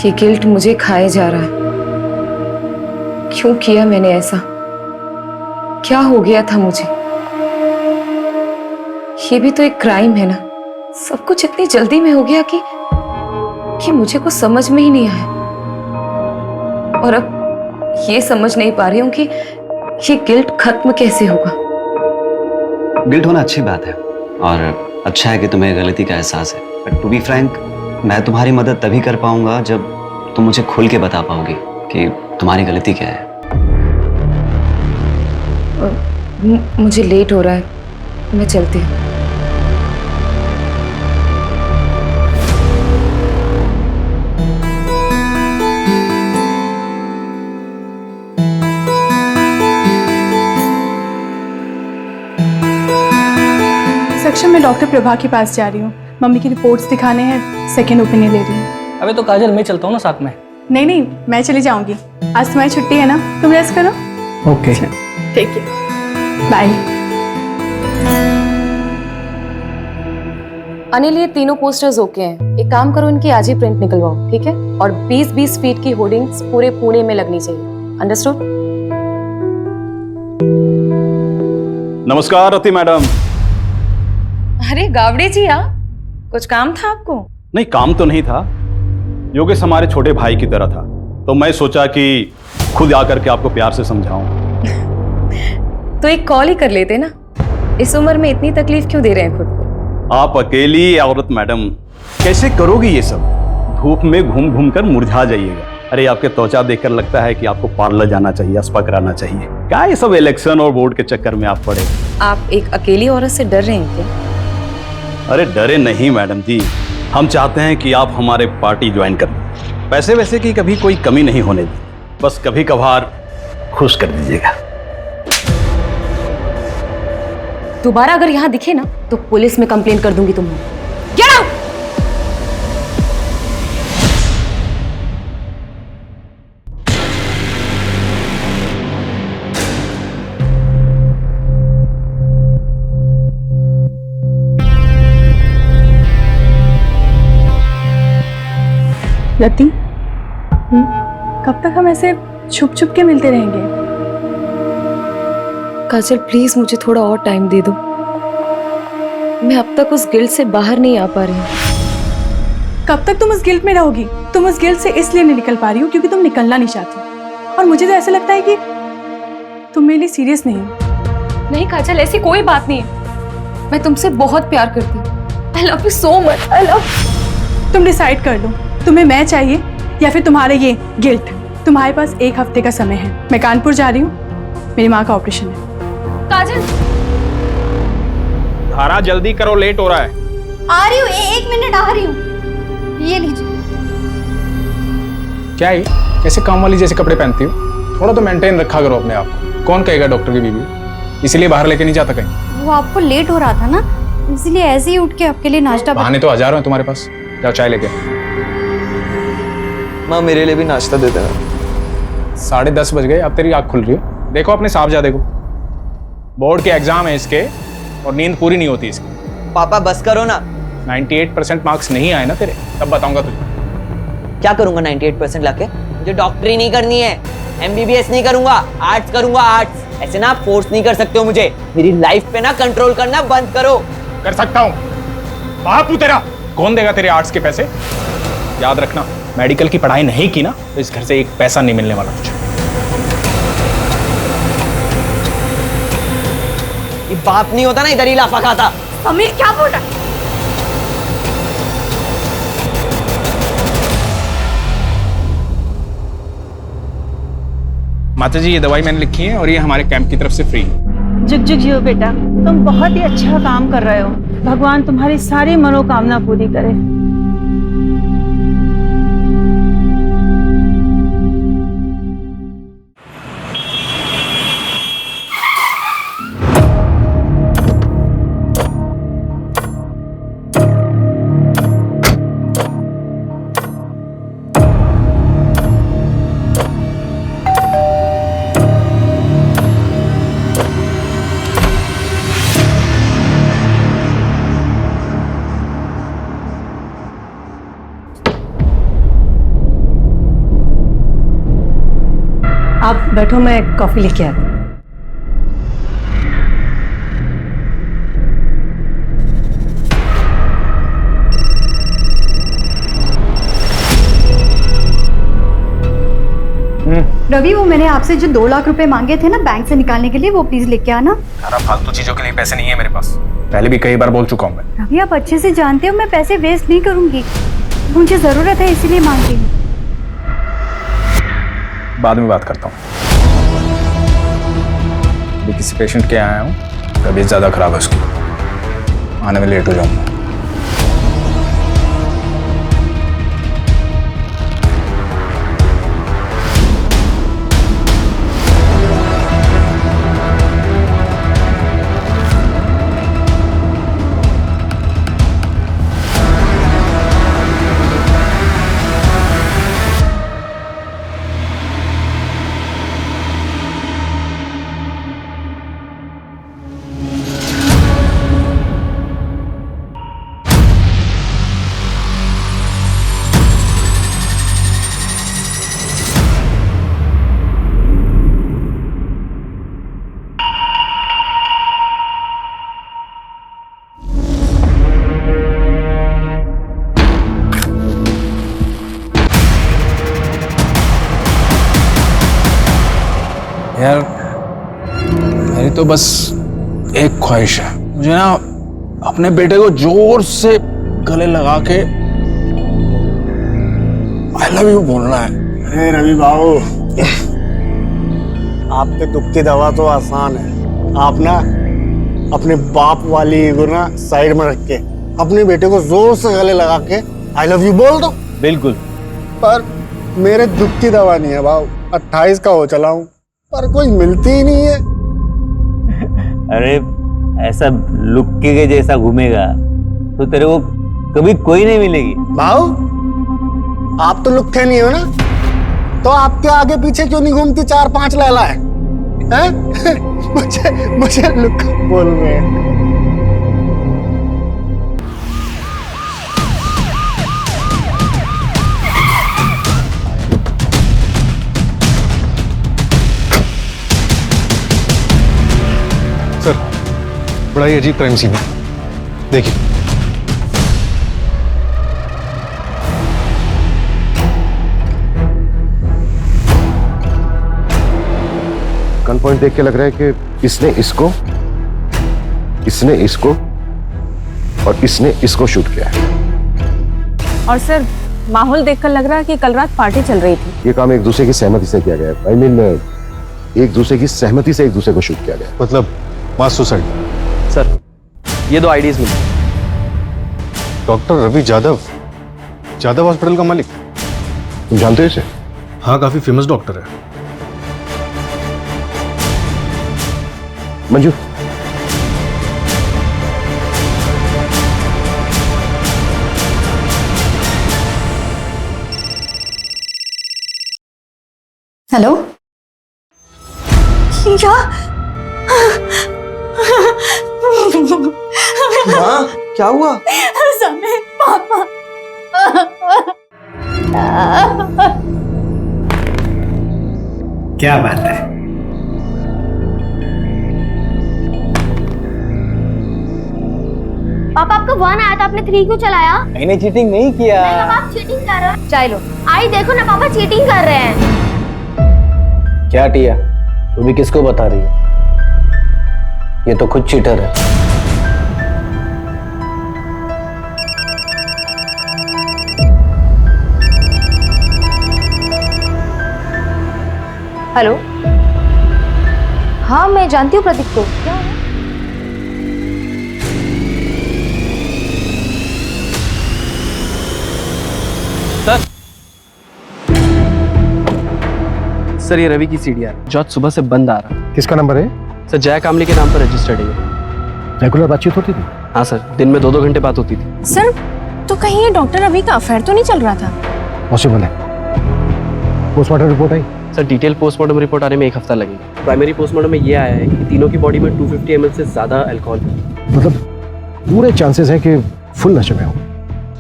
ये गिल्ट मुझे खाए जा रहा है। क्यों किया मैंने ऐसा? क्या हो गया था मुझे? ये भी तो एक क्राइम है ना। सब कुछ इतनी जल्दी में हो गया कि मुझे कुछ समझ में ही नहीं आया। और अब ये समझ नहीं पा रही हूं कि ये गिल्ट खत्म कैसे होगा। गिल्ट होना अच्छी बात है और अच्छा है कि तुम्हें गलती का एहसास है। बट टू बी फ्रैंक, मैं तुम्हारी मदद तभी कर पाऊंगा जब तुम मुझे खुल के बता पाओगी कि तुम्हारी गलती क्या है। मुझे लेट हो रहा है, मैं चलती हूँ। सेक्शन में डॉक्टर प्रभा के पास जा रही हूँ। मम्मी की रिपोर्ट्स दिखाने हैं, सेकेंड ओपिनियन ले रही हूँ। अबे तो काजल, मैं चलता हूँ ना साथ में। नहीं, मैं चली जाऊंगी। आज तुम्हारी छुट्टी है ना, तुम रेस्ट करो। ओके ठीक है, बाय। अनिल, ये तीनों पोस्टर्स ओके हैं। एक काम करो, इनकी आज ही प्रिंट निकलवाओ, ठीक है? और 20-20 फीट की होर्डिंग्स पूरे पुणे में लगनी चाहिए। अंडरस्टूड? नमस्कार रति मैडम। अरे गावड़े जी, आप कुछ काम था आपको? नहीं, काम तो नहीं था। योगेश हमारे छोटे भाई की तरह था, तो मैं सोचा कि खुद आकर के आपको प्यार से समझाऊं। तो एक कॉल ही कर लेते ना। इस उम्र में इतनी तकलीफ क्यों दे रहे हैं खुद को? आप अकेली औरत मैडम, कैसे करोगी ये सब? धूप में घूम घूम कर मुरझा जाइएगा। अरे आपके त्वचा देखकर लगता है कि आपको पार्लर जाना चाहिए, स्पा कराना चाहिए। क्या ये सब इलेक्शन और वोट के चक्कर में आप पड़े? आप एक अकेली औरत से डर रहे हैं क्या? अरे डरे नहीं मैडम जी, हम चाहते हैं कि आप हमारे पार्टी ज्वाइन कर लें। पैसे वैसे की कभी कोई कमी नहीं होने दी, बस कभी कभार खुश कर दीजिएगा। दोबारा अगर यहाँ दिखे ना तो पुलिस में कंप्लेन कर दूंगी तुम्हें। Get out! रति, कब तक हम ऐसे छुप छुप के मिलते रहेंगे? काजल प्लीज मुझे थोड़ा और टाइम दे दो। मैं अब तक उस गिल्ट से बाहर नहीं आ पा रही हूँ। कब तक तुम उस गिल्ट में रहोगी? तुम उस गिल्ट से इसलिए नहीं निकल पा रही हो क्योंकि तुम निकलना नहीं चाहती। और मुझे तो ऐसा लगता है कि तुम मेरे लिए सीरियस नहीं हो। नहीं काजल, ऐसी कोई बात नहीं है। मैं तुमसे बहुत प्यार करती हूँ। I love you so much. I love. तुम डिसाइड कर लो, तुम्हें मैं चाहिए या फिर तुम्हारा ये गिल्ट। तुम्हारे पास 1 हफ्ते का समय है। मैं कानपुर जा रही हूँ, मेरी माँ का ऑपरेशन है। काजल, धारा जल्दी करो, लेट हो रहा है। आ रही हूँ, 1 मिनट आ रही हूँ। ये लीजिए। क्या है, कैसे काम वाली जैसे कपड़े पहनती हो? थोड़ा तो मेंटेन रखा करो अपने आप को। कौन कहेगा डॉक्टर की बीवी? इसीलिए बाहर लेके नहीं जाता कहीं। वो आपको लेट हो रहा था ना, इसलिए ऐसे ही उठ के आपके लिए नाश्ता बहाने तो हजारों हैं तुम्हारे पास। जाओ चाय लेके। माँ मेरे लिए भी नाश्ता दे देना। 10:30 बज गए, अब तेरी आँख खुल रही है। देखो अपने साहबजादे को, बोर्ड के एग्जाम है इसके और नींद पूरी नहीं होती इसकी। पापा बस करो ना। 98% मार्क्स नहीं आए ना तेरे, तब बताऊंगा तुझे। क्या करूंगा 98% लाके? मुझे डॉक्टरी नहीं करनी है, MBBS नहीं करूंगा, आर्ट्स करूंगा। आर्ट्स ऐसे ना फोर्स नहीं कर सकते हो मुझे। मेरी लाइफ पे ना कंट्रोल करना बंद करो। कर सकता हूँ, बापू तेरा। कौन देगा तेरे आर्ट्स के पैसे? याद रखना, मेडिकल की पढ़ाई नहीं की ना तो इस घर से 1 पैसा नहीं मिलने वाला तुझे। ये बाप नहीं होता ना, इधर ही लाफा खाता। समीर क्या बोल रहा है? माता जी, ये दवाई मैंने लिखी है और ये हमारे कैंप की तरफ से फ्री है। जुग जुग जियो बेटा, तुम बहुत ही अच्छा काम कर रहे हो। भगवान तुम्हारी सारी मनोकामना पूरी करे। आप बैठो, मैं कॉफी लेके आती हूँ। रवि, वो मैंने आपसे जो 2 लाख रुपए मांगे थे ना बैंक से निकालने के लिए, वो प्लीज लेके आना। सारा फालतू चीजों के लिए पैसे नहीं है मेरे पास, पहले भी कई बार बोल चुका हूँ मैं। रवि, आप अच्छे से जानते हो मैं पैसे वेस्ट नहीं करूंगी, मुझे जरूरत है इसीलिए मांगती हूँ। बाद में बात करता हूँ, अभी किसी पेशेंट के आया हूँ, तबीयत ज्यादा खराब है उसकी, आने में लेट हो जाऊंगा। यार मेरी तो बस एक ख्वाहिश है, मुझे ना अपने बेटे को जोर से गले लगा के आई लव यू बोलना है। अरे रवि बाबू, आपके दुख की दवा तो आसान है। आप ना अपने बाप वाली ईगो ना साइड में रख के अपने बेटे को जोर से गले लगा के आई लव यू बोल दो। बिल्कुल। पर मेरे दुख की दवा नहीं है बाबू, 28 का हो चला हूँ पर कोई मिलती ही नहीं है। अरे ऐसा लुक्के के जैसा घूमेगा तो तेरे को कभी कोई नहीं मिलेगी। भाऊ, आप तो लुक्के नहीं हो ना, तो आपके आगे पीछे क्यों नहीं घूमती 4-5 लैला है? मुझे लुक्का बोल रहे हैं। सर, बड़ा ही अजीब क्राइम सीन है, देखिए। गन पॉइंट देख के लग रहा है कि इसने इसको और इसने इसको शूट किया है। और सर, माहौल देखकर लग रहा है कि कल रात पार्टी चल रही थी। ये काम एक दूसरे की सहमति से किया गया है। I mean, एक दूसरे की सहमति से एक दूसरे को शूट किया गया है। मतलब मास सुसाइड। सर, ये 2 आईडीज मिली। डॉक्टर रवि यादव हॉस्पिटल का मालिक। तुम जानते हो इसे? हाँ, काफी फेमस डॉक्टर है। मंजू, हेलो, क्या? माँ, क्या हुआ? समय पापा। क्या बात है? पापा, आपका 1 आया था, आपने 3 क्यों चलाया? मैंने चीटिंग नहीं किया। आप चीटिंग कर रहे हो। चाय लो। आई देखो ना पापा, चीटिंग कर रहे हैं। क्या टिया, तू भी किसको बता रही है? ये तो खुद चीटर है। हेलो, हाँ मैं जानती हूँ प्रदीप को। सर, ये रवि की सीडीआर जो आज सुबह से बंद आ रहा। किसका नंबर है? सर, जय कामली के नाम पर रजिस्टर्ड है। रेगुलर बातचीत होती थी? हाँ सर, दिन में 2-2 घंटे बात होती थी। सर, तो कहीं ये डॉक्टर रवि का अफेयर तो नहीं चल रहा था? पॉसिबल है। पोस्टमार्टम रिपोर्ट आई? सर, डिटेल पोस्टमार्टम रिपोर्ट आने में 1 हफ्ता लगेगा। प्राइमरी पोस्टमार्टम में ये आया है कि तीनों की बॉडी में 250 ml से ज्यादा अल्कोहल है। मतलब पूरे चांसेस हैं कि फुल नशे में हो।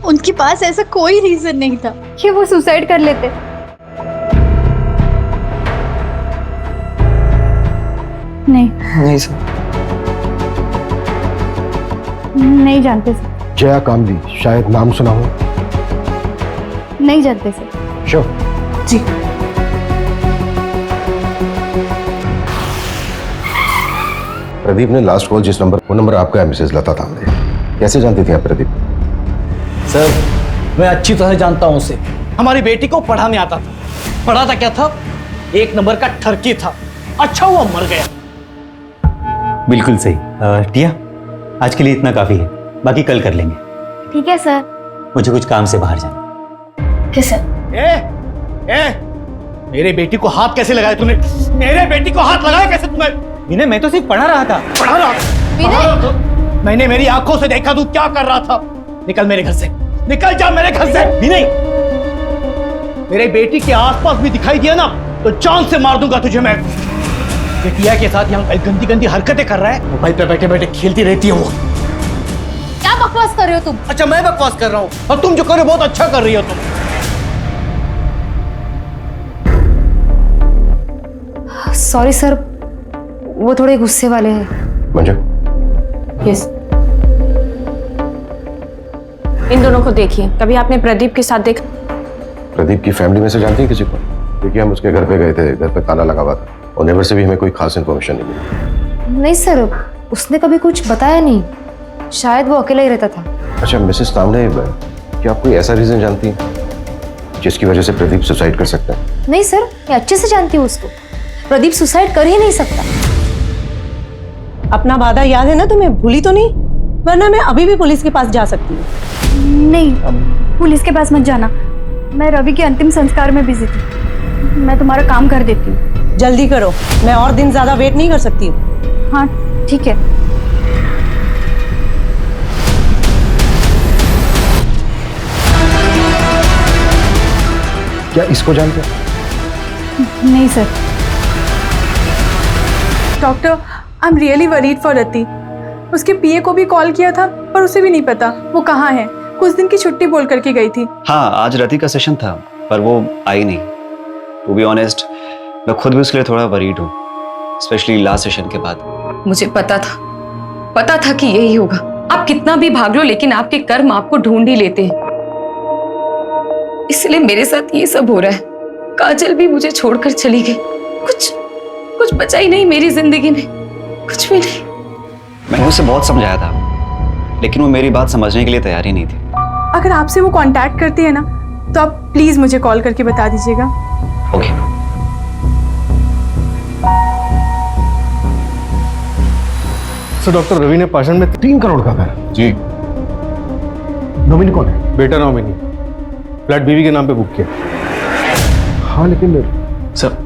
उनके पास ऐसा कोई रीजन नहीं था कि वो सुसाइड कर लेते। नहीं नहीं सर। नहीं जानते सर। जया कामली, शायद नाम सुना हो। नहीं जानते सर। श्योर? जी। प्रदीप ने लास्ट कॉल जिस नंबर, वो नंबर आपका है मिसेज लता तांबे। कैसे जानती थी आप प्रदीप? सर मैं अच्छी तरह जानता हूं उसे। हमारी बेटी को पढ़ाने आता था। पढ़ाता क्या था? एक नंबर का ठरकी था। अच्छा हुआ मर गया। बिल्कुल सही। टिया, आज के लिए इतना काफी है, बाकी कल कर लेंगे। ठीक है सर। मुझे कुछ काम से बाहर जाना। किस सर? मेरे बेटी को हाथ कैसे लगाया तूने? मेरे बेटी को हाथ लगाया कैसे तूने? विनय, मैं तो सिर्फ पढ़ा रहा था। पढ़ा रहा था? मैंने मेरी आंखों से देखा तू क्या कर रहा था। निकल मेरे घर से, निकल जा मेरे घर से। विनय, मेरे बेटी के आसपास भी दिखाई दिया ना तो जान से मार दूंगा तुझे मैं। ये टिया के साथ यहाँ गंदी गंदी हरकतें कर रहा है। मोबाइल पे बैठे बैठे खेलती रहती है वो। क्या बकवास कर रहे हो तुम? अच्छा, मैं बकवास कर रहा हूँ और तुम जो कर रहे हो बहुत अच्छा कर रही हो तुम। सॉरी सर, वो थोड़े गुस्से वाले हैं। मंजू, यस। इन दोनों को देखिए, कभी आपने प्रदीप के साथ देखा? प्रदीप की फैमिली में से जानती है किसी को? देखिए, हम उसके घर पे गए थे, घर पे ताला लगा हुआ था और नेबर से भी हमें कोई खास इन्फॉर्मेशन नहीं मिली। नहीं सर, उसने कभी कुछ बताया नहीं। शायद वो अकेला ही रहता था। अच्छा मिसेस तांबे, क्या आप कोई ऐसा रीजन जानती हैं जिसकी वजह से प्रदीप सुसाइड कर सकता है? नहीं सर, मैं अच्छे से जानती हूँ उसको। प्रदीप सुसाइड कर ही नहीं सकता। अपना वादा याद है ना तुम्हें? भूली तो नहीं? वरना मैं अभी भी पुलिस के पास जा सकती हूँ। नहीं, पुलिस के पास मत जाना। मैं रवि के अंतिम संस्कार में बिजी थी। मैं तुम्हारा काम कर देती हूँ। जल्दी करो, मैं और दिन ज्यादा वेट नहीं कर सकती हूँ। हाँ ठीक है। क्या इसको जानते हैं? नहीं sir. Doctor, I am really worried for Rati. उसके पीए को भी कॉल किया था पर उसे भी नहीं पता वो कहाँ है। कुछ दिन की छुट्टी बोल करके गई थी। हाँ, आज रति का सेशन था पर वो आई नहीं। टू बी ऑनेस्ट, मैं खुद भी उसके लिए थोड़ा वरीड हूँ, स्पेशली लास्ट सेशन के बाद। मुझे पता था कि यही होगा। आप कितना भी भाग लो लेकिन आपके कर्म आपको ढूंढ ही लेते हैं। इसलिए मेरे साथ ये सब हो रहा है। काजल भी मुझे छोड़कर चली गई। कुछ बचा ही नहीं मेरी जिंदगी में, कुछ भी नहीं। मैंने उसे बहुत समझाया था लेकिन वो मेरी बात समझने के लिए तैयार ही नहीं थी। अगर आपसे वो कांटेक्ट करती है ना तो आप प्लीज मुझे कॉल करके बता दीजिएगा। ओके। सर, डॉक्टर रवि ने पाषाण में 3 करोड़ का घर। जी। नॉमिनी कौन है? बेटा नॉमिनी। फ्लैट बीवी के नाम पे बुक किया। हाँ लेकिन सर,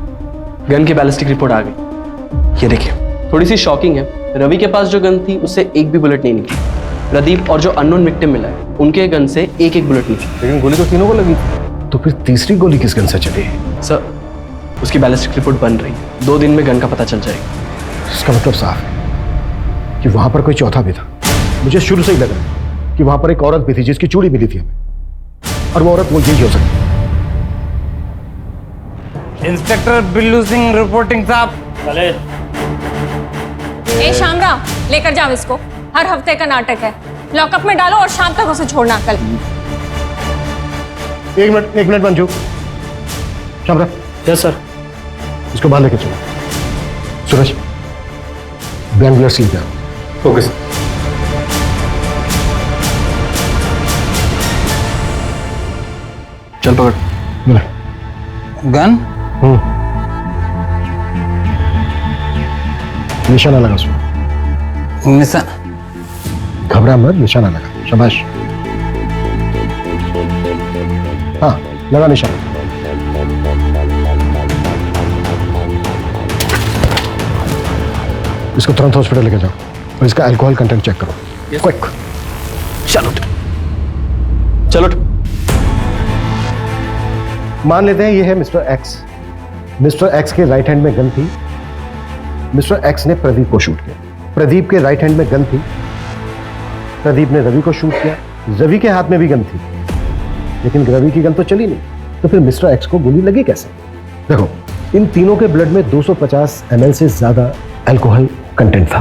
गन की बैलिस्टिक रिपोर्ट आ गई। ये देखिए, थोड़ी सी शॉकिंग है। रवि के पास जो गन थी उससे एक भी बुलेट नहीं निकली। प्रदीप और जो अननोन विक्टिम मिला है उनके गन से एक बुलेट निकली। लेकिन गोली तो तीनों को लगी थी। तो फिर तीसरी गोली किस गन से चली? सर, उसकी बैलिस्टिक रिपोर्ट बन रही है। 2 दिन में गन का पता चल जाएगा। इसका मतलब साफ है कि वहां पर कोई चौथा भी था। मुझे शुरू से ही लग रहा है कि वहां पर एक औरत भी थी जिसकी चूड़ी मिली थी हमें, और वो औरत वो यही हो सकती है। इंस्पेक्टर बिल्लू सिंह रिपोर्टिंग साहब। चले। ए शामराव, लेकर जाओ इसको। हर हफ्ते का नाटक है। लॉकअप में डालो और शाम तक उसे छोड़ना। कल 1 minute Manju. Shamrao. Yes sir. इसको बाहर लेके चलो। सूरज, बैंगलोर सील पे। Okay sir. चल पकड़। गन? निशाना लगा उसमें। घबरा मत, निशाना लगा। शाबाश। हाँ, लगा निशाना। इसको तुरंत हॉस्पिटल लेके जाओ और इसका अल्कोहल कंटेंट चेक करो। क्विक। चलो। मान लेते हैं ये है मिस्टर एक्स। मिस्टर एक्स के राइट हैंड में गन थी। मिस्टर एक्स ने प्रदीप को शूट किया। प्रदीप के राइट हैंड में गन थी। प्रदीप ने रवि को शूट किया। रवि के हाथ में भी गन थी लेकिन रवि की गन तो चली नहीं। तो फिर मिस्टर एक्स को गोली लगी कैसे? देखो, इन तीनों के ब्लड में 250 ml से ज्यादा अल्कोहल कंटेंट था।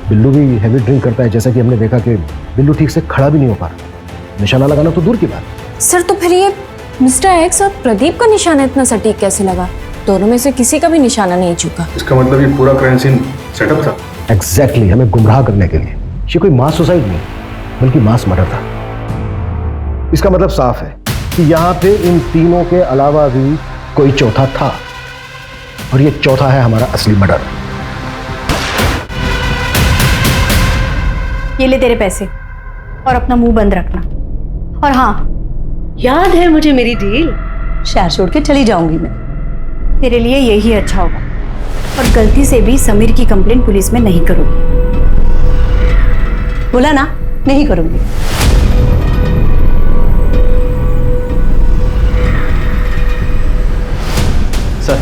बिल्लू भी हैवी ड्रिंक करता है, जैसा कि हमने देखा कि बिल्लू ठीक से खड़ा भी नहीं हो पा रहा। निशाना लगाना तो दूर की बात। सर तो फिर ये मिस्टर एक्स और प्रदीप का निशाना इतना सटीक कैसे लगा? दोनों में से किसी का भी निशाना नहीं चुका। इसका मतलब ये पूरा क्राइम सीन सेटअप था। एग्जैक्टली, हमें गुमराह करने के लिए। ये कोई मास सुसाइड नहीं बल्कि मास मर्डर था। इसका मतलब साफ है कि यहाँ पे इन तीनों के अलावा भी कोई चौथा था, और ये चौथा है हमारा असली मर्डर। ये ले तेरे पैसे और अपना मुंह बंद रखना। और हाँ, याद है मुझे मेरी डील? शहर छोड़ के चली जाऊंगी मैं। तेरे लिए यही अच्छा होगा। और गलती से भी समीर की कंप्लेंट पुलिस में नहीं करूंगी। बोला ना, नहीं करूंगी। सर,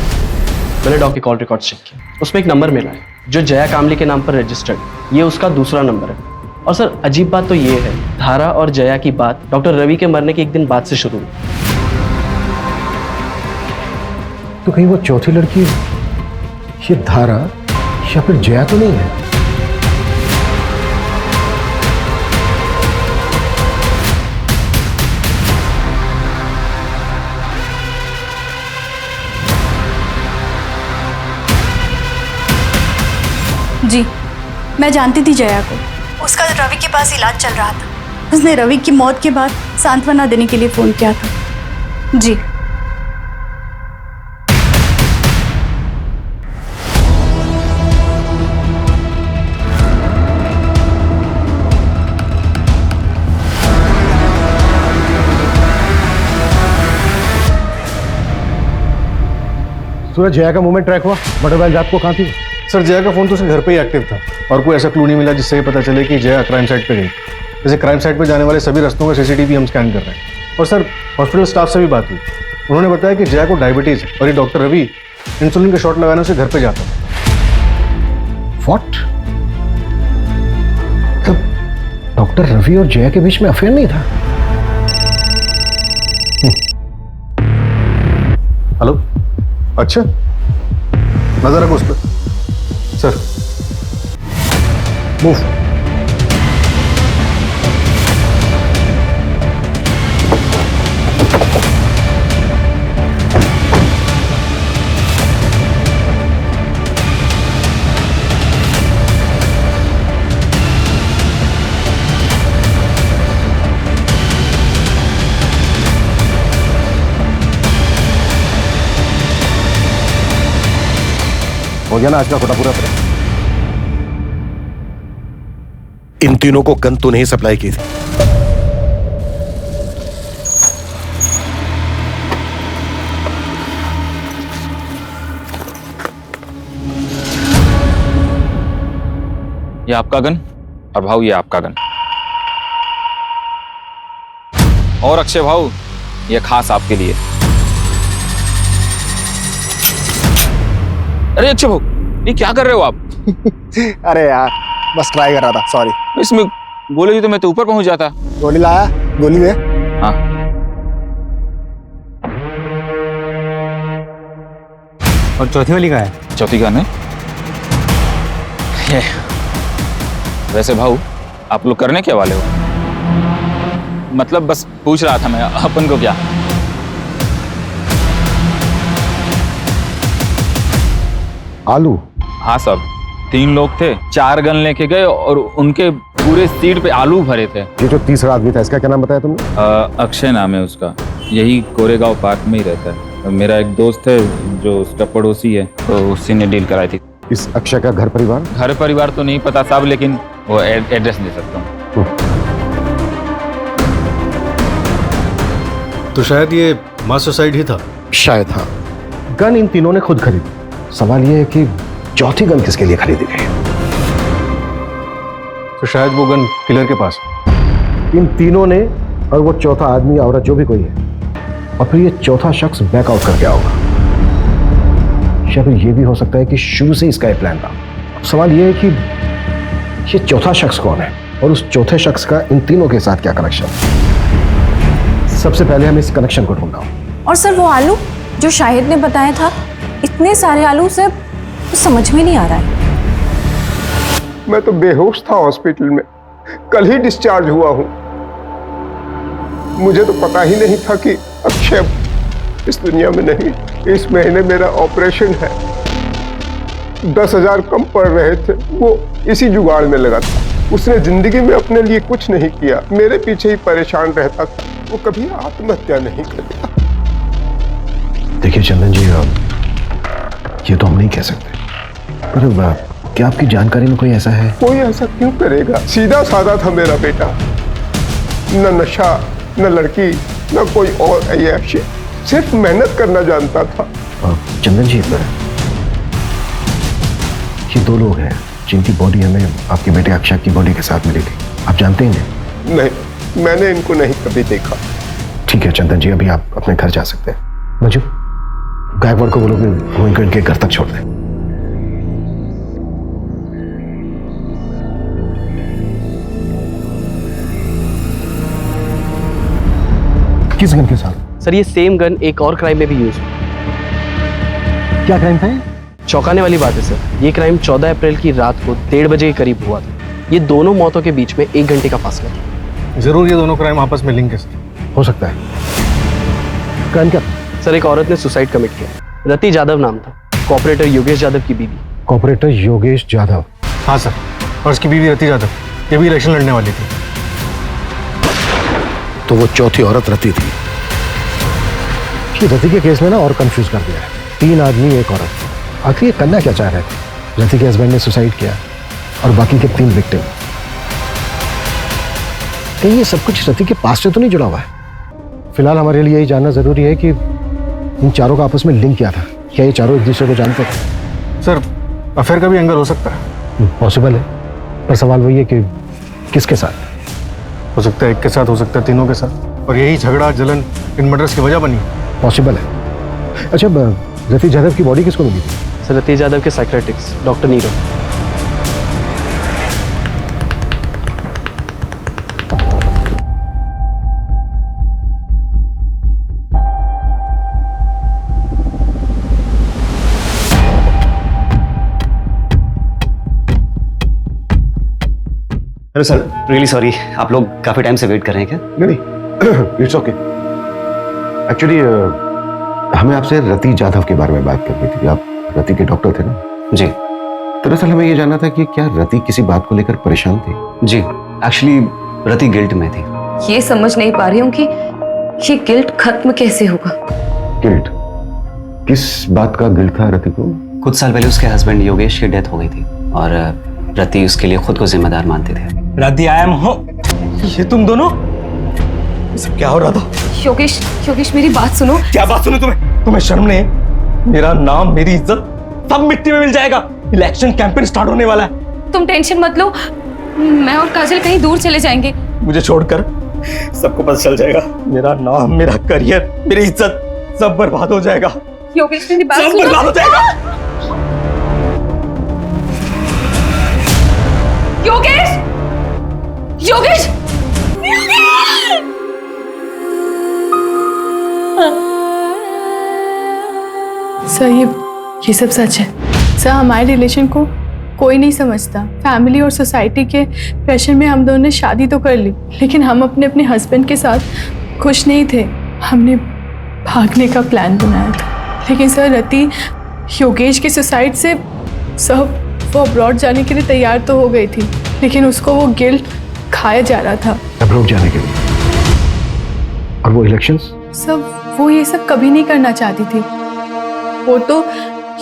मैंने डॉग के कॉल रिकॉर्ड चेक किया, उसमें एक नंबर मिला है जो जया कामली के नाम पर रजिस्टर्ड। ये उसका दूसरा नंबर है। और सर, अजीब बात तो ये है, धारा और जया की बात डॉक्टर रवि के मरने के एक दिन बाद से शुरू हुई। तो कहीं वो चौथी लड़की ये धारा या फिर जया तो नहीं है? जी, मैं जानती थी जया को। उसका रवि के पास इलाज चल रहा था। उसने रवि की मौत के बाद सांत्वना देने के लिए फोन किया था। जी। सूरज, जया का मूवमेंट ट्रैक हुआ? मर्डर वाली रात को कहाँ थी? सर, जया का फोन तो उसके घर पे ही एक्टिव था और कोई ऐसा क्लू नहीं मिला जिससे ये पता चले कि जया क्राइम साइट पे गई। जैसे क्राइम साइट पे जाने वाले सभी रास्तों का सीसीटीवी हम स्कैन कर रहे हैं। और सर, हॉस्पिटल स्टाफ से भी बात हुई। उन्होंने बताया कि जया को डायबिटीज और ये डॉक्टर रवि इंसुलिन का शॉट लगाने से घर पे जाता था। व्हाट? तब डॉक्टर रवि और जया के बीच में अफेयर नहीं था? हेलो, अच्छा, नजर रखो उस पर। Sir, move. हो गया ना आज का कोटा पूरा? इन तीनों को गन तो नहीं सप्लाई की थी। ये आपका गन और भाऊ ये आपका गन। और अक्षय भाऊ, ये खास आपके लिए। अरे अक्षय भाऊ, ये क्या कर रहे हो आप? अरे यार, बस ट्राई कर रहा था, सॉरी। इसमें गोली तो मैं तो ऊपर पहुंच जाता। गोली लाया? गोली दे। हाँ। और चौथी वाली कहाँ है? चौथी गन है ये। वैसे भाऊ, आप लोग करने क्या वाले हो? मतलब बस पूछ रहा था मैं, अपन को क्या? आलू? हाँ साहब, 3 लोग थे, 4 गन लेके गए और उनके पूरे सीट पे आलू भरे थे। ये जो तीसरा आदमी था, इसका क्या नाम बताया तुमने? अक्षय नाम है उसका। यही कोरेगांव पार्क में ही रहता है। मेरा एक दोस्त है जो उसका पड़ोसी है, तो उसी ने डील कराई थी। इस अक्षय का घर परिवार? घर परिवार तो नहीं पता साहब, लेकिन वो एड्रेस दे सकता हूँ। तो शायद ये मास सुसाइड ही था। शायद, हाँ। गन इन तीनों ने खुद खरीदी। सवाल यह है कि चौथी गन किसके लिए खरीदी गई? तो शायद वो गन किलर के पास। इन तीनों ने और वो चौथा आदमी, औरत, जो भी कोई है, और फिर ये चौथा शख्स बैकआउट कर गया होगा। या फिर ये भी हो सकता है कि शुरू से इसका ये प्लान था। सवाल यह है कि ये चौथा शख्स कौन है और उस चौथे शख्स का इन तीनों के साथ क्या कनेक्शन? सबसे पहले हम इस कनेक्शन को ढूंढना। और सर, वो आलू जो शाहिद ने बताया था, इतने सारे आलू से तो समझ में नहीं आ रहा है। मैं तो बेहोश था हॉस्पिटल में, कल ही डिस्चार्ज हुआ हूं। मुझे तो पता ही नहीं था कि अक्षय इस दुनिया में नहीं। इस महीने मेरा ऑपरेशन है, 10,000 कम पड़ रहे थे, वो इसी जुगाड़ में लगा था। उसने जिंदगी में अपने लिए कुछ नहीं किया, मेरे पीछे ही परेशान रहता था। वो कभी आत्महत्या नहीं करेगा। देखिए चंदन जी, ये तो हम नहीं कह सकते, पर क्या आपकी जानकारी में कोई ऐसा है? कोई ऐसा क्यों करेगा? सीधा साधा था मेरा बेटा, न नशा, न लड़की, न कोई और ऐश, सिर्फ मेहनत करना जानता था। चंदन जी, ये 2 लोग हैं जिनकी बॉडी हमें आपके बेटे अक्षय की बॉडी के साथ मिली थी। आप जानते हैं इन्हें? नहीं, मैंने इनको नहीं कभी देखा। ठीक है चंदन जी, अभी आप अपने घर जा सकते हैं। मंजू, गायकवाड़ को बोलो कि वो इनके घर तक छोड़ दें। किस गन के साथ? सर ये सेम गन एक और क्राइम में भी यूज हुई। क्या क्राइम था? चौंकाने वाली बात है सर, ये क्राइम 14 अप्रैल की रात को 1:30 बजे के करीब हुआ था। ये दोनों मौतों के बीच में 1 घंटे का फासला था। जरूर ये दोनों क्राइम आपस में लिंक है सर। हो सकता है। क्राइम क्या? सर एक औरत ने सुसाइड कमिट किया। रति जाधव नाम था, कॉपरेटर योगेश यादव की बीवी। कॉपरेटर योगेश यादव? हाँ सर, और उसकी बीवी रति यादव, ये भी इलेक्शन लड़ने वाली थी। तो वो चौथी औरत रति थी। रति के केस में ना और कंफ्यूज कर दिया है। 3 आदमी, 1 औरत। आखिर ये करना क्या चाह रहे थे? रति के हस्बैंड ने सुसाइड किया और बाकी के 3 विक्टिम। कहीं ये सब कुछ रति के पास से तो नहीं जुड़ा हुआ है? फिलहाल हमारे लिए यही जानना जरूरी है कि इन चारों का आपस में लिंक क्या था। क्या ये चारों एक दूसरे को जानते थे? सर अफेयर का भी एंगल हो सकता है। पॉसिबल है, पर सवाल वही है कि किसके साथ? हो सकता है एक के साथ, हो सकता है तीनों के साथ, और यही झगड़ा जलन इन मर्डर्स की वजह बनी। पॉसिबल है। अच्छा, रति यादव की बॉडी किसको मिली थी? सर रति यादव के psychiatrist doctor Nirav. Hello sir, really sorry, आप लोग काफी टाइम से वेट कर रहे हैं क्या? नहीं, इट्स ओके। एक्चुअली हमें आपसे रति यादव के बारे में बात करनी थी। आप रति के डॉक्टर थे ना? जी। दरअसल हमें ये जानना था कि क्या रति किसी बात को लेकर परेशान थी? जी, एक्चुअली रति गिल्ट में थी। ये समझ नहीं पा रही हूँ कि ये गिल्ट खत्म कैसे होगा। गिल्ट? किस बात का गिल्ट था रति को? कुछ साल पहले उसके हस्बैंड योगेश की डेथ हो गई थी और रति उसके लिए खुद को जिम्मेदार मानते थे। रति, आई एम होम। ये तुम दोनों, सब क्या हो रहा था? योगेश, योगेश मेरी बात सुनो। क्या बात सुनो? तुम्हें शर्म नहीं? मेरा नाम, मेरी इज्जत सब मिट्टी में मिल जाएगा। इलेक्शन कैंपेन स्टार्ट होने वाला है। तुम टेंशन मत लो, मैं और काजल कहीं दूर चले जाएंगे। मुझे छोड़कर सबको पता चल जाएगा। मेरा नाम, मेरा करियर, मेरी इज्जत सब बर्बाद हो जाएगा। योगेश मेरी बात सब सुनो। बर्बाद हो जाएगा। योगेश, योगेश, सर ये सब सच है। सर हमारे रिलेशन को कोई नहीं समझता। फैमिली और सोसाइटी के प्रेशर में हम दोनों ने शादी तो कर ली, लेकिन हम अपने अपने हस्बैंड के साथ खुश नहीं थे। हमने भागने का प्लान बनाया था, लेकिन सर रति योगेश के सुसाइड से सब वो अब्रॉड जाने के लिए तैयार तो हो गई थी, लेकिन उसको वो गिल्ट खाया जा रहा था। अब्रॉड जाने के लिए? और वो इलेक्शंस? सब वो ये सब कभी नहीं करना चाहती थी। वो तो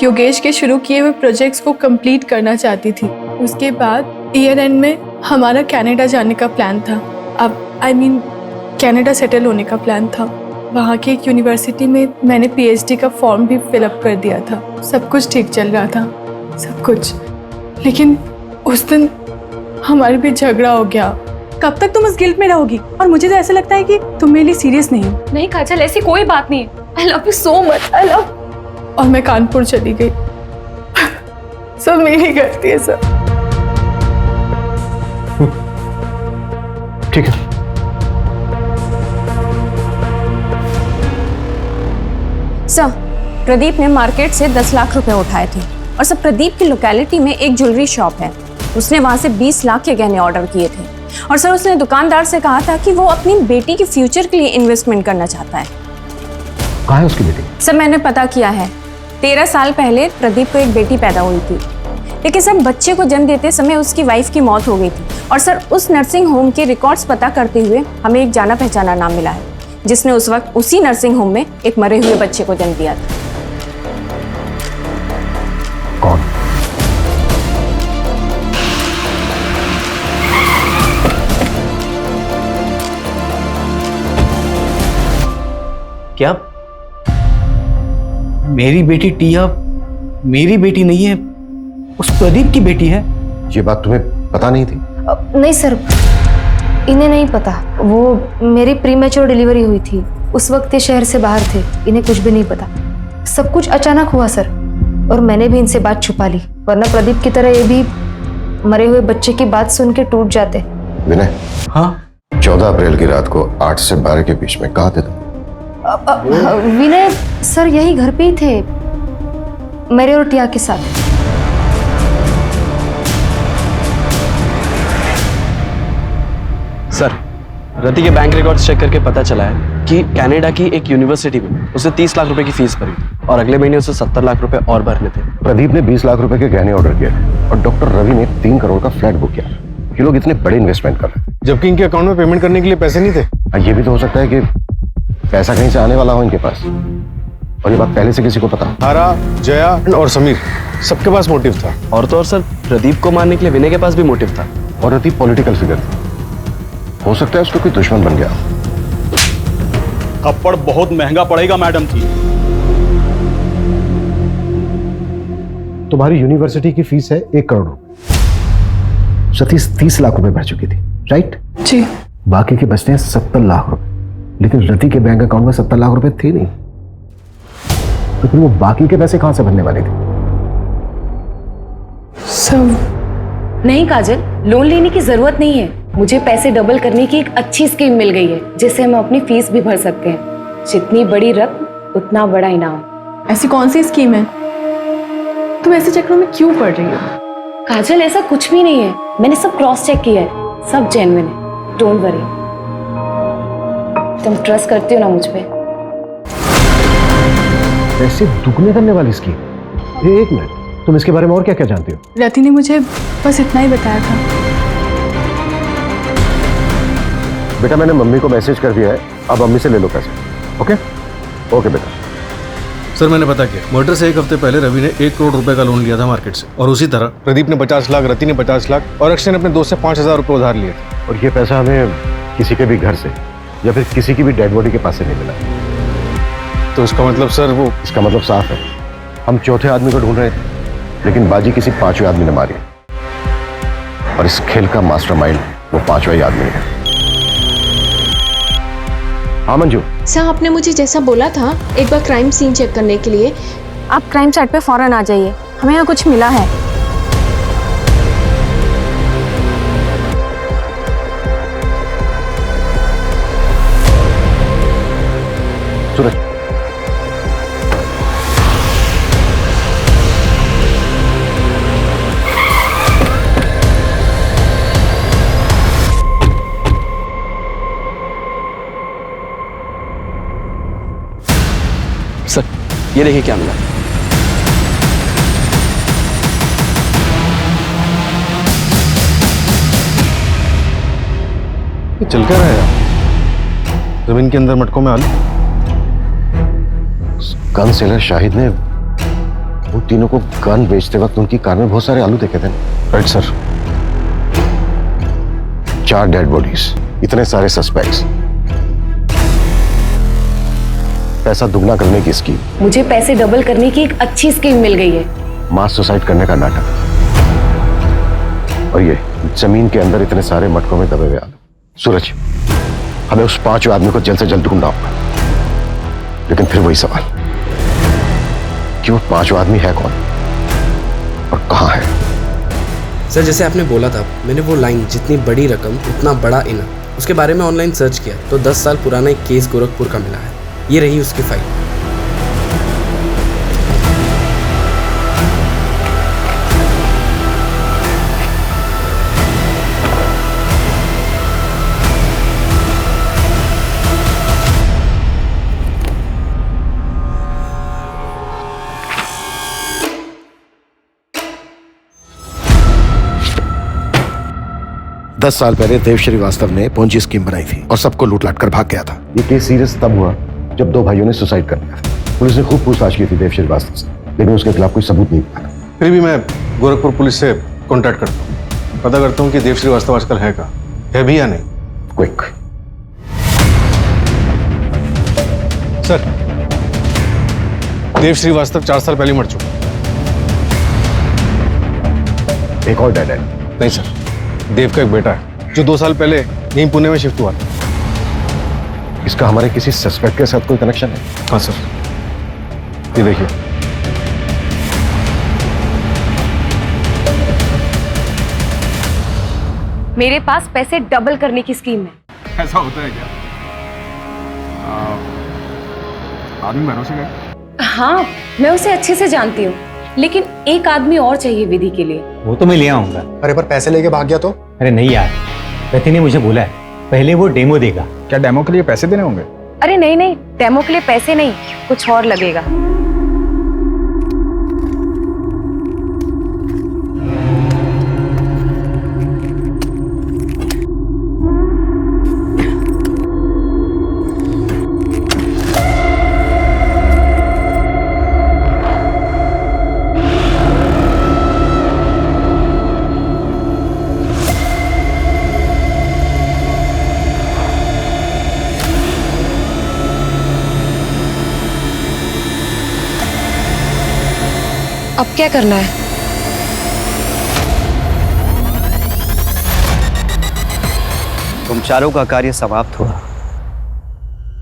योगेश के शुरू किए हुए प्रोजेक्ट्स को कंप्लीट करना चाहती थी। उसके बाद ईयर एंड में हमारा कनाडा जाने का प्लान था। अब कनाडा सेटल होने का प्लान था। वहाँ की एक यूनिवर्सिटी में मैंने पीएचडी का फॉर्म भी फिलअप कर दिया था। सब कुछ ठीक चल रहा था, सब कुछ। लेकिन उस दिन हमारे बीच झगड़ा हो गया। कब तक तुम इस गिल्ट में रहोगी? और मुझे तो ऐसा लगता है कि तुम मेरे लिए सीरियस नहीं हो। नहीं काजल, ऐसी कोई बात नहीं है। I love you so much, I love. और मैं कानपुर चली गई। सब मेरी गलती है सर। ठीक है। सर, प्रदीप ने मार्केट से 10 लाख रुपए उठाए थे और सर प्रदीप की लोकेलिटी में एक ज्वेलरी शॉप है। उसने वहां से 20 लाख के गहने ऑर्डर किए थे। और सर उसने दुकानदार से कहा था कि वो अपनी बेटी के फ्यूचर के लिए इन्वेस्टमेंट करना चाहता है। कहाँ है उसकी बेटी? सर मैंने पता किया है, 13 साल पहले प्रदीप को एक बेटी पैदा हुई थी, लेकिन सर बच्चे को जन्म देते समय उसकी वाइफ की मौत हो गई थी। और सर उस नर्सिंग होम के रिकॉर्ड्स पता करते हुए हमें एक जाना पहचाना नाम मिला है, जिसने उस वक्त उसी नर्सिंग होम में एक मरे हुए बच्चे को जन्म दिया था। कौन? क्या मेरी बेटी टिया मेरी बेटी नहीं है, उस प्रदीप की बेटी है? ये बात तुम्हें पता नहीं थी? नहीं सर, इन्हें नहीं पता। वो मेरी प्रीमेच्योर डिलीवरी हुई थी, उस वक्त ये शहर से बाहर थे, इन्हें कुछ भी नहीं पता। सब कुछ अचानक हुआ सर, और मैंने भी इनसे बात छुपा ली, वरना प्रदीप की तरह ये भी मरे हुए बच्चे की बात सुन के टूट जाते। विनय, हाँ 14 अप्रैल की रात को 8 से 12 के बीच में कहाँ थे तुम? विनय सर यही घर पे ही थे, मेरे और टिया के साथ। सर रति के बैंक रिकॉर्ड्स चेक करके पता चला है कि कनाडा की एक यूनिवर्सिटी में उसने 30 लाख रुपए की फीस भरी थी और अगले महीने उसे 70 लाख रुपए और भरने थे। प्रदीप ने 20 लाख रुपए के गहने ऑर्डर किए थे और डॉक्टर रवि ने 3 करोड़ का फ्लैट बुक किया। ये लोग इतने बड़े इन्वेस्टमेंट कर रहे थे, जबकि इनके अकाउंट में पेमेंट करने के लिए पैसे नहीं थे। ये भी तो हो सकता है कि पैसा कहीं से आने वाला हो इनके पास, और ये बात पहले से किसी को पता। तारा, जया और समीर सबके पास मोटिव था। और तो और सर प्रदीप को मारने के लिए विनय के पास भी मोटिव था। और रति पॉलिटिकल फिगर थी, हो सकता है उसको कोई दुश्मन बन गया। थप्पड़ बहुत महंगा पड़ेगा मैडम जी। तुम्हारी यूनिवर्सिटी की फीस है 1 करोड़ रुपए, सतीश 30 लाख रुपए भर चुकी थी, राइट? जी। बाकी के बचते हैं 70 लाख रुपए, लेकिन रति के बैंक अकाउंट में 70 लाख रुपए थे नहीं, तो फिर वो बाकी के पैसे कहां से भरने वाले थे? सब नहीं काजल, लोन लेने की जरूरत नहीं है। मुझे पैसे डबल करने की एक अच्छी स्कीम मिल गई है, जिससे हम अपनी फीस भी भर सकते हैं। जितनी बड़ी रकम उतना बड़ा इनाम। ऐसी कौन सी स्कीम है? तुम ऐसे चक्रों में क्यों पड़ रही हो? काजल ऐसा कुछ भी नहीं है, मैंने सब क्रॉस चेक किया है, सब जेन्युइन है, डोंट वरी। तुम ट्रस्ट करती हो ना मुझ पे? पैसे दुगने करने वाली स्कीम? एक मिनट, तुम इसके बारे में और क्या क्या जानती हो? रति ने मुझे बस इतना ही बताया था। बेटा मैंने मम्मी को मैसेज कर दिया है, अब मम्मी से ले लो पैसे। ओके ओके बेटा। सर मैंने पता किया, मर्डर से 1 हफ्ते पहले रवि ने 1 करोड़ रुपए का लोन लिया था मार्केट से, और उसी तरह प्रदीप ने 50 लाख, रति ने 50 लाख और अक्षय ने अपने दोस्त से 5,000 रुपए उधार लिए थे। और ये पैसा हमें किसी के भी घर से या फिर किसी की भी डेड बॉडी के पास से नहीं मिला। तो इसका मतलब सर वो? इसका मतलब साफ है, हम चौथे आदमी को ढूंढ रहे थे, लेकिन बाजी किसी 5वें आदमी ने मारी, और इस खेल का मास्टरमाइंड वो 5वां ही आदमी है। हाँ मंजू। सर आपने मुझे जैसा बोला था एक बार क्राइम सीन चेक करने के लिए, आप क्राइम साइट पे फौरन आ जाइए, हमें यहाँ कुछ मिला है। सूरज, सर ये देखिए क्या मिला। ये चल क्या रहा है यार? जमीन के अंदर मटकों में आलू। गन सेलर शाहिद ने उन तीनों को गन बेचते वक्त उनकी कार में बहुत सारे आलू देखे थे। Right sir. 4 डेड बॉडीज, इतने सारे सस्पेक्ट्स, पैसा दुगना करने की स्कीम। मुझे पैसे डबल करने की एक अच्छी स्कीम मिल गई है। मास सुसाइड करने का नाटक, और ये जमीन के अंदर इतने सारे मटकों में दबे हुए आलू। सूरज, हमें उस 5वें आदमी को जल्द से जल्द ढूंढना होगा, लेकिन फिर वही सवाल कि वो 5वां आदमी है कौन और कहां है? सर जैसे आपने बोला था, मैंने वो लाइन जितनी बड़ी रकम उतना बड़ा इनाम, उसके बारे में ऑनलाइन सर्च किया तो 10 साल पुराना एक केस गोरखपुर का मिला है। ये रही उसकी फाइल। 10 साल पहले देव श्रीवास्तव ने पोंजी स्कीम बनाई थी और सबको लूट लाट कर भाग गया था। ये केस सीरियस तब हुआ जब 2 भाइयों ने सुसाइड कर लिया। पुलिस ने खूब पूछताछ की थी देव श्रीवास्तव से, लेकिन उसके खिलाफ कोई सबूत नहीं मिला। फिर भी मैं गोरखपुर पुलिस से कांटेक्ट करता हूँ, पता करता हूँ कि देव श्रीवास्तव आजकल है कहाँ, है भी या नहीं। क्विक सर, देव श्रीवास्तव 4 साल पहले मर चुका। एक और डेड है। नहीं सर, देव का एक बेटा है जो 2 साल पहले यहीं पुणे में शिफ्ट हुआ था। इसका हमारे किसी सस्पेक्ट के साथ कोई कनेक्शन है? हाँ सर, ये देखिए। मेरे पास पैसे डबल करने की स्कीम है। ऐसा होता है क्या? आदमी भरोसे का? हाँ, मैं उसे अच्छे से जानती हूँ, लेकिन एक आदमी और चाहिए विधि के लिए। वो तो मैं ले आऊंगा। अरे पर पैसे लेके भाग गया तो? अरे नहीं यार, रति ने मुझे बोला है पहले वो डेमो देगा। क्या डेमो के लिए पैसे देने होंगे? अरे नहीं नहीं, डेमो के लिए पैसे नहीं, कुछ और लगेगा। अब क्या करना है? तुम चारों का कार्य समाप्त हुआ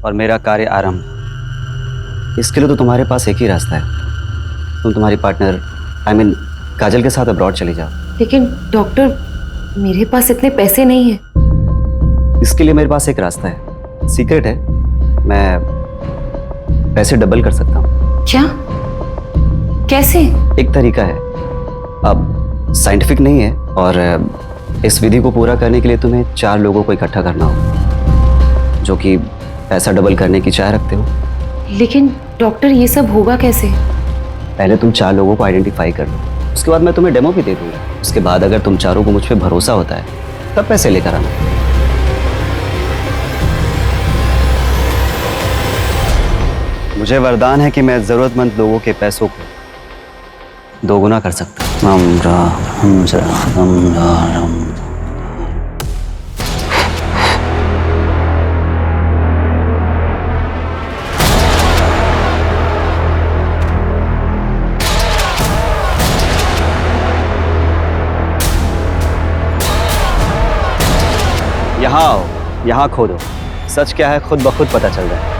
और मेरा कार्य आरंभ। इसके लिए तो तुम्हारे पास एक ही रास्ता है, तुम तुम्हारी पार्टनर काजल के साथ अब्रॉड चली जाओ। लेकिन डॉक्टर, मेरे पास इतने पैसे नहीं हैं। इसके लिए मेरे पास एक रास्ता है, सीक्रेट है, मैं पैसे डबल कर सकता हूँ। क्या? कैसे? एक तरीका है, अब साइंटिफिक नहीं है, और इस विधि को पूरा करने के लिए तुम्हें 4 लोगों को इकट्ठा करना हो जो कि पैसा डबल करने की चाह रखते हो। लेकिन डॉक्टर, ये सब होगा कैसे? पहले तुम 4 लोगों को आइडेंटिफाई कर लो, उसके बाद मैं तुम्हें डेमो भी दे दूंगा। उसके बाद अगर तुम चारों को मुझ पे भरोसा होता है तब पैसे लेकर आना। मुझे वरदान है कि मैं जरूरतमंद लोगों के पैसों को 2 गुना कर सकता हूँ। यहाँ आओ, यहाँ खोदो, सच क्या है खुद ब खुद पता चल जाए।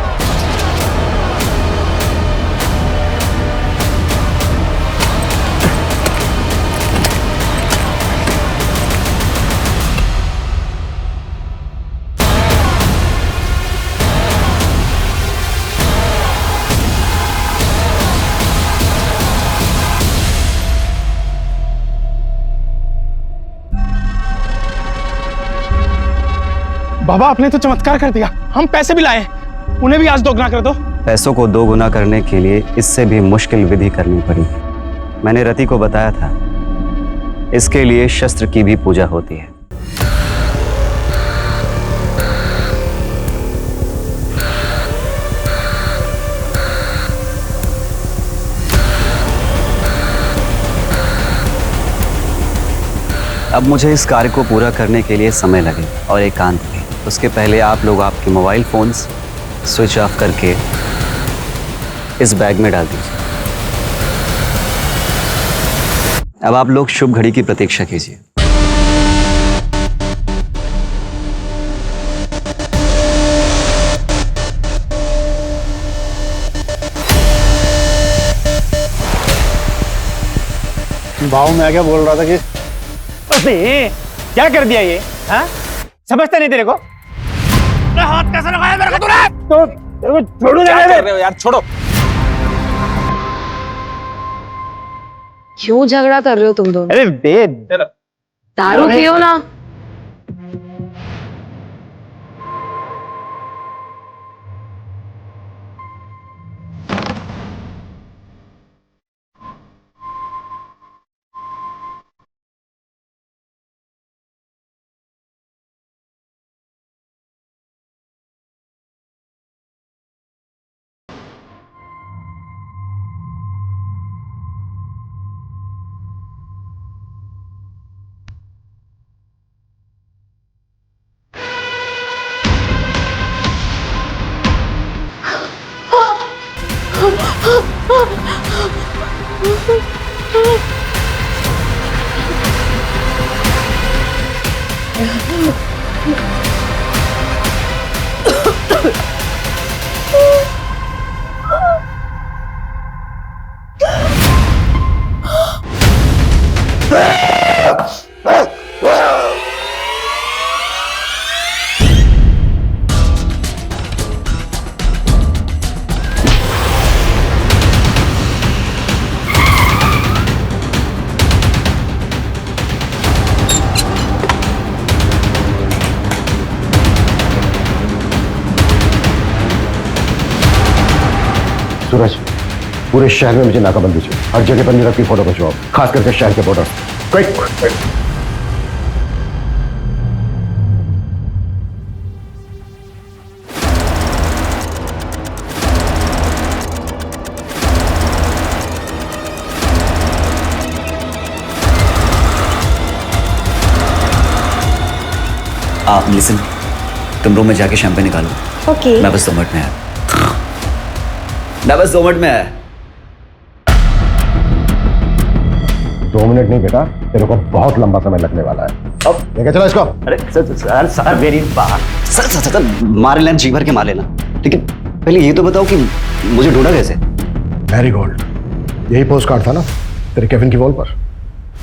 बाबा, आपने तो चमत्कार कर दिया, हम पैसे भी लाए, उन्हें भी आज 2 गुना कर दो। पैसों को 2 गुना करने के लिए इससे भी मुश्किल विधि करनी पड़ी। मैंने रति को बताया था, इसके लिए शस्त्र की भी पूजा होती है। अब मुझे इस कार्य को पूरा करने के लिए समय लगे और एकांत भी। उसके पहले आप लोग आपके मोबाइल फोन्स स्विच ऑफ करके इस बैग में डाल दीजिए। अब आप लोग शुभ घड़ी की प्रतीक्षा कीजिए। भाव मैं क्या बोल रहा था कि अरे क्या कर दिया ये? हाँ, समझता नहीं तेरे को? हाथ कैसे लगाया मेरे को तूने? तो तेरे को छोड़ू क्या कर रहे हो यार, छोड़ो। क्यों झगड़ा कर रहे हो तुम दोनों? अरे दे, दारू पियो ना। सूरज, पूरे शहर में मुझे नाकाबंदी चाहिए। हर जगह पर नीरव की फोटो खिंचवाओ, खास करके शहर के बॉर्डर। क्विक। आप लिसन, तुम रूम में जाके शैंपेन निकालो। ओके। मैं बस 2 मिनट में आया। मैं बस 2 मिनट में आया। 2 मिनट नहीं बेटा, तेरे को बहुत लंबा समय लगने वाला है। अब लेके चलो इसको। अरे सर मेरी बात। सर मार लेना, जी भर के मार लेना, लेकिन पहले ये तो बताओ कि मुझे ढूंढा कैसे? मैरीगोल्ड, यही पोस्ट कार्ड था ना तेरे केबिन की वॉल पर।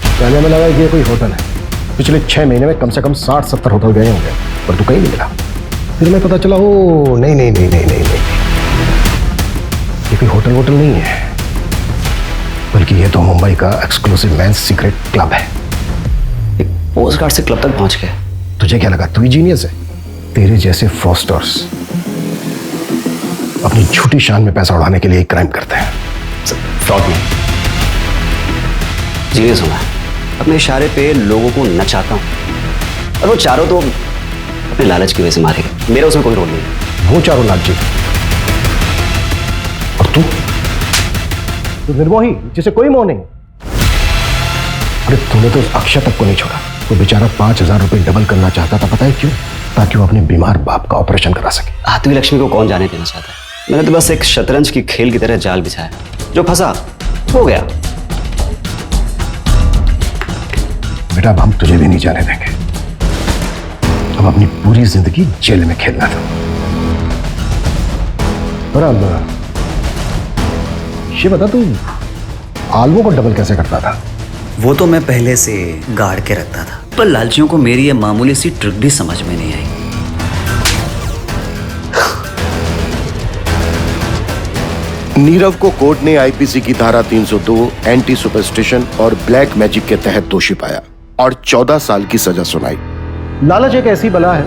कहने में लगा कि ये कोई होटल है। पिछले 6 महीने में कम से कम 60-70 होटल गए होंगे, पर तू कहीं नहीं मिला। फिर मैं पता चला, ओ नहीं, ये कोई होटल वोटल नहीं है, बल्कि ये तो मुंबई का एक्सक्लूसिव मेंस सीक्रेट क्लब है। एक पोस्ट कार्ड से क्लब तक पहुंच गए। तुझे क्या लगा तू ही जीनियस है? तेरे जैसे फ्रॉस्टर्स अपनी झूठी शान में पैसा उड़ाने के लिए क्राइम करते हैं। फ्रॉड नहीं, जीनियस हूं मैं। अपने इशारे पे लोगों को नचाता हूं, और वो चारों तो अपने लालच की वजह से मारे गए। मेरा उसमें कोई रोल नहीं है। वो चारों लालची, और तू निर्मोही जिसे कोई मोह नहीं। अरे तूने तो उस अक्षय तक को नहीं छोड़ा। वो बेचारा 5,000 रुपए डबल करना चाहता था, पता है क्यों? ताकि वो अपने बीमार बाप का ऑपरेशन करा सके। आती हुई लक्ष्मी को कौन जाने देना चाहता है? मैंने तो बस एक शतरंज की खेल की तरह जाल बिछाया, जो फंसा हो गया। बेटा अब हम तुझे भी नहीं जाने देंगे। अब अपनी पूरी जिंदगी जेल में खेलना था। और अब ये बता, तू आलवों को डबल कैसे करता था? वो तो मैं पहले से गाड़ के रखता था, पर लालचियों को मेरी ये मामूली सी ट्रिक भी समझ में नहीं आई। नीरव को कोर्ट ने आईपीसी की धारा 302 एंटी सुपरस्टिशन और ब्लैक मैजिक के तहत दोषी पाया और 14 साल की सजा सुनाई। लालच एक ऐसी बला है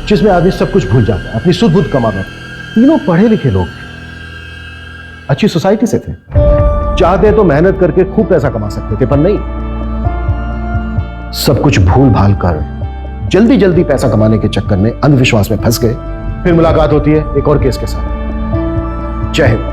जिसमें आदमी सब कुछ भूल जाता है, अपनी सुध बुध कमाता। तीनों पढ़े लिखे लोग अच्छी सोसाइटी से थे, चाहते तो मेहनत करके खूब पैसा कमा सकते थे, पर नहीं, सब कुछ भूल भाल कर जल्दी जल्दी पैसा कमाने के चक्कर में अंधविश्वास में फंस गए। फिर मुलाकात होती है एक और केस के साथ। जय हिंद।